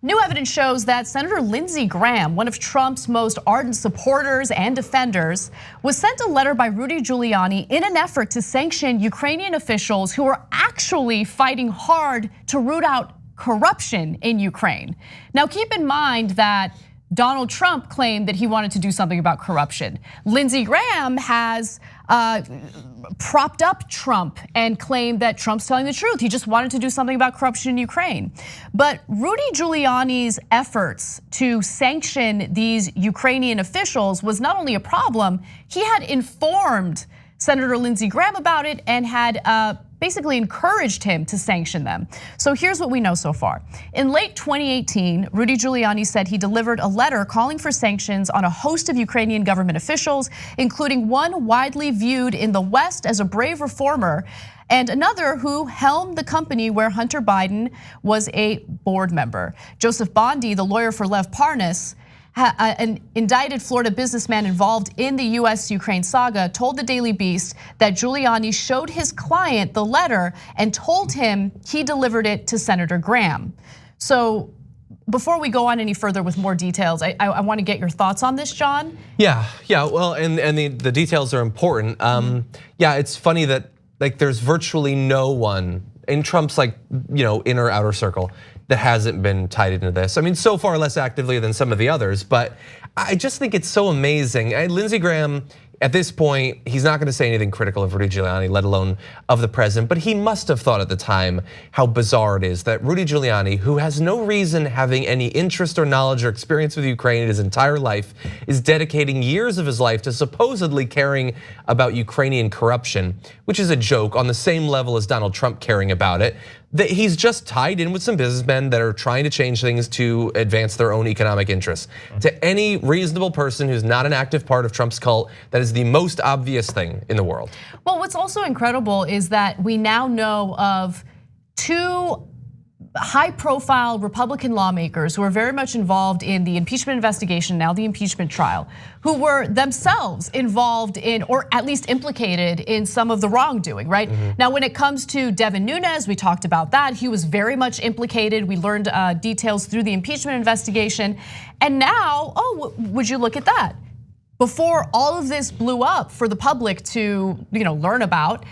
New evidence shows that Senator Lindsey Graham, one of Trump's most ardent supporters and defenders, was sent a letter by Rudy Giuliani in an effort to sanction Ukrainian officials who are actually fighting hard to root out corruption in Ukraine. Now, keep in mind that Donald Trump claimed that he wanted to do something about corruption. Lindsey Graham has propped up Trump and claimed that Trump's telling the truth. He just wanted to do something about corruption in Ukraine. But Rudy Giuliani's efforts to sanction these Ukrainian officials was not only a problem, he had informed Senator Lindsey Graham about it and had basically encouraged him to sanction them. So here's what we know so far. In late 2018, Rudy Giuliani said he delivered a letter calling for sanctions on a host of Ukrainian government officials, including one widely viewed in the West as a brave reformer, and another who helmed the company where Hunter Biden was a board member. Joseph Bondy, the lawyer for Lev Parnas, an indicted Florida businessman involved in the U.S. Ukraine saga, told the Daily Beast that Giuliani showed his client the letter and told him he delivered it to Senator Graham. So before we go on any further with more details, I want to get your thoughts on this, John. Yeah, well, and the details are important. Yeah, it's funny that there's virtually no one in Trump's inner outer circle that hasn't been tied into this. I mean, so far less actively than some of the others, but I just think it's so amazing. Lindsey Graham, at this point, he's not gonna say anything critical of Rudy Giuliani, let alone of the president, but he must have thought at the time how bizarre it is that Rudy Giuliani, who has no reason having any interest or knowledge or experience with Ukraine in his entire life, is dedicating years of his life to supposedly caring about Ukrainian corruption, which is a joke on the same level as Donald Trump caring about it. That he's just tied in with some businessmen that are trying to change things to advance their own economic interests. To any reasonable person who's not an active part of Trump's cult, that is the most obvious thing in the world. Well, what's also incredible is that we now know of two high-profile Republican lawmakers who are very much involved in the impeachment investigation, now the impeachment trial, who were themselves involved in, or at least implicated in, some of the wrongdoing, right? Now, when it comes to Devin Nunes, we talked about that. He was very much implicated. We learned details through the impeachment investigation. And now, would you look at that? Before all of this blew up for the public to learn about,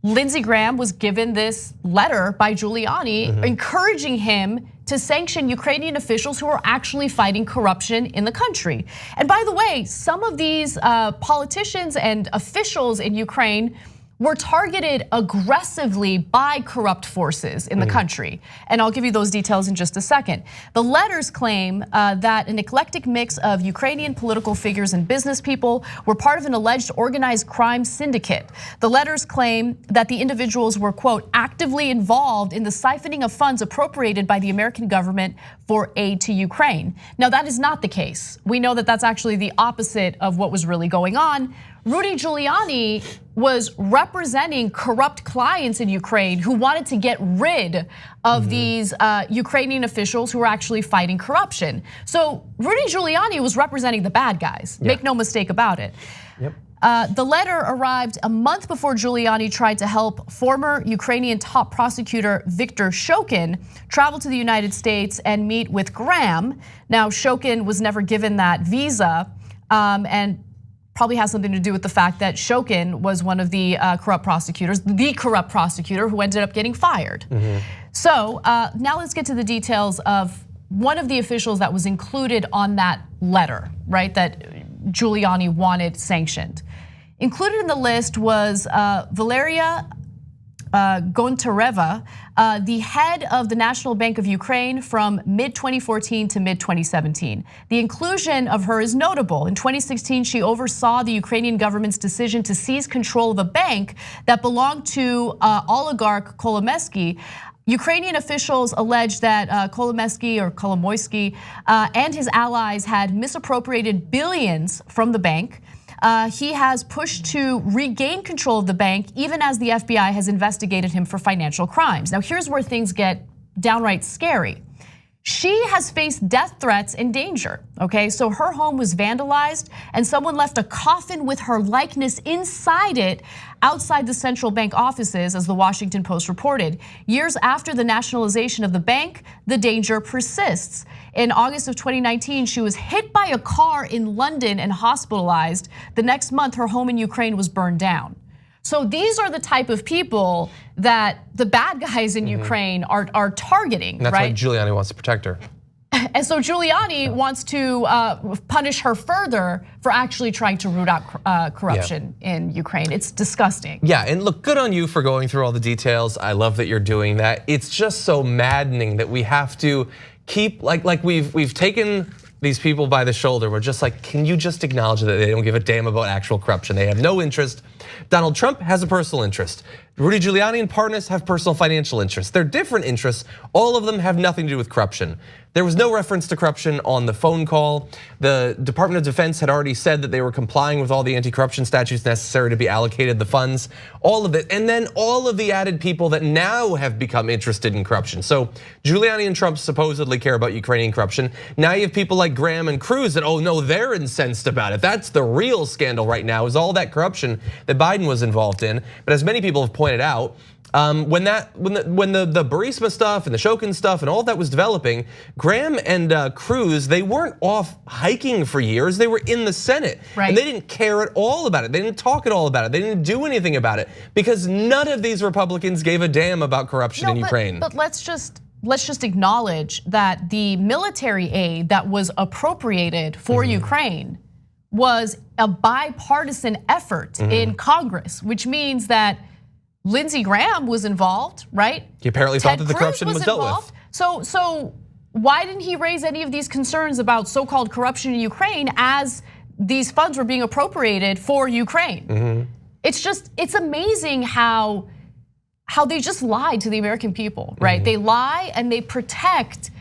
Lindsey Graham was given this letter by Giuliani encouraging him to sanction Ukrainian officials who are actually fighting corruption in the country. And by the way, some of these politicians and officials in Ukraine were targeted aggressively by corrupt forces in the country. And I'll give you those details in just a second. The letters claim that an eclectic mix of Ukrainian political figures and business people were part of an alleged organized crime syndicate. The letters claim that the individuals were, quote, actively involved in the siphoning of funds appropriated by the American government for aid to Ukraine. Now, that is not the case. We know that that's actually the opposite of what was really going on. Rudy Giuliani was representing corrupt clients in Ukraine who wanted to get rid of these Ukrainian officials who were actually fighting corruption. So Rudy Giuliani was representing the bad guys, make no mistake about it. The letter arrived a month before Giuliani tried to help former Ukrainian top prosecutor Viktor Shokin travel to the United States and meet with Graham. Now, Shokin was never given that visa, and probably has something to do with the fact that Shokin was one of the corrupt prosecutors, the corrupt prosecutor who ended up getting fired. So now let's get to the details of one of the officials that was included on that letter, right, that Giuliani wanted sanctioned. Included in the list was Valeria Gontareva, the head of the National Bank of Ukraine from mid-2014 to mid-2017. The inclusion of her is notable. In 2016, she oversaw the Ukrainian government's decision to seize control of a bank that belonged to oligarch Kolomoisky. Ukrainian officials allege that Kolomoisky and his allies had misappropriated billions from the bank. He has pushed to regain control of the bank, even as the FBI has investigated him for financial crimes. Now, here's where things get downright scary. She has faced death threats and danger, okay? So her home was vandalized and someone left a coffin with her likeness inside it outside the central bank offices, as the Washington Post reported. Years after the nationalization of the bank, the danger persists. In August of 2019, she was hit by a car in London and hospitalized. The next month, her home in Ukraine was burned down. So these are the type of people that the bad guys in Ukraine are targeting, That's right? why Giuliani wants to protect her. And so Giuliani wants to punish her further for actually trying to root out corruption in Ukraine. It's disgusting. Yeah, and look, good on you for going through all the details. I love that you're doing that. It's just so maddening that we have to keep, like we've taken these people by the shoulder. We're just like, can you just acknowledge that they don't give a damn about actual corruption? They have no interest. Donald Trump has a personal interest. Rudy Giuliani and Parnas have personal financial interests. They're different interests. All of them have nothing to do with corruption. There was no reference to corruption on the phone call. The Department of Defense had already said that they were complying with all the anti-corruption statutes necessary to be allocated the funds, all of it. And then all of the added people that now have become interested in corruption. So Giuliani and Trump supposedly care about Ukrainian corruption. Now you have people like Graham and Cruz that, oh no, they're incensed about it. That's the real scandal right now, is all that corruption that Biden was involved in. But as many people have pointed out, when the Burisma stuff and the Shokin stuff and all that was developing, Graham and Cruz, they weren't off hiking for years. They were in the Senate, right. And they didn't care at all about it. They didn't talk at all about it. They didn't do anything about it because none of these Republicans gave a damn about corruption in Ukraine. But let's just acknowledge that the military aid that was appropriated for Ukraine was a bipartisan effort in Congress, which means that Lindsey Graham was involved, right? He apparently thought that the corruption was dealt with. So why didn't he raise any of these concerns about so-called corruption in Ukraine as these funds were being appropriated for Ukraine? It's amazing how they just lied to the American people, right? They lie and they protect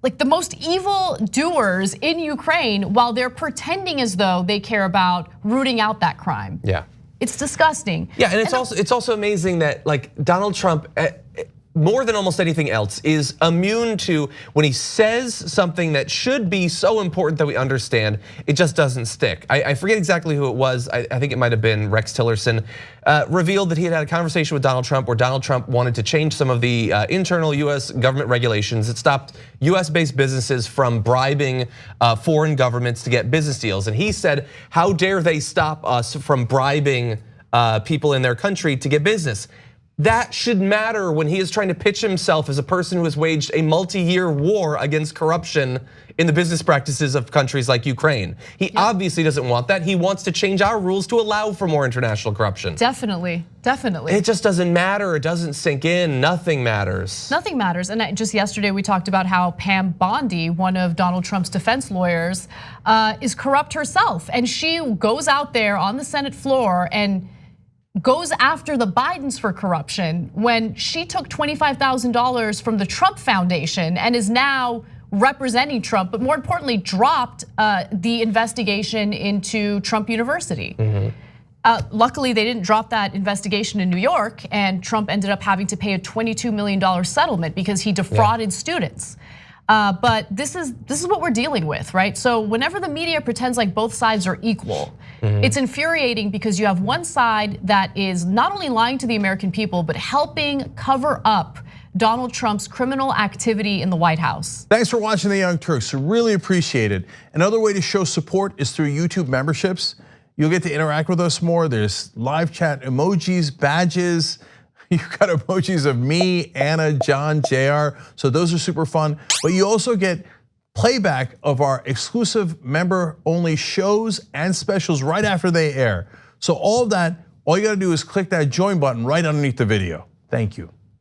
like the most evil doers in Ukraine while they're pretending as though they care about rooting out that crime. Yeah. It's disgusting. Yeah, and it's also amazing that like Donald Trump, more than almost anything else, is immune to when he says something that should be so important that we understand, it just doesn't stick. I forget exactly who it was. I think it might have been Rex Tillerson, revealed that he had a conversation with Donald Trump where Donald Trump wanted to change some of the internal US government regulations that stopped US-based businesses from bribing foreign governments to get business deals. And he said, how dare they stop us from bribing people in their country to get business? That should matter when he is trying to pitch himself as a person who has waged a multi-year war against corruption in the business practices of countries like Ukraine. He obviously doesn't want that. He wants to change our rules to allow for more international corruption. Definitely. It just doesn't matter. It doesn't sink in. Nothing matters. Nothing matters. And just yesterday we talked about how Pam Bondy, one of Donald Trump's defense lawyers, is corrupt herself. And she goes out there on the Senate floor and goes after the Bidens for corruption when she took $25,000 from the Trump Foundation and is now representing Trump, but more importantly, dropped the investigation into Trump University. Luckily, they didn't drop that investigation in New York, and Trump ended up having to pay a $22 million settlement because he defrauded students. But this is what we're dealing with, right? So whenever the media pretends like both sides are equal, it's infuriating because you have one side that is not only lying to the American people, but helping cover up Donald Trump's criminal activity in the White House. Thanks for watching the Young Turks, really appreciate it. Another way to show support is through YouTube memberships. You'll get to interact with us more. There's live chat emojis, badges. You've got emojis of me, Anna, John, JR. So those are super fun. But you also get playback of our exclusive member-only shows and specials right after they air. So all of that, all you gotta do is click that join button right underneath the video. Thank you.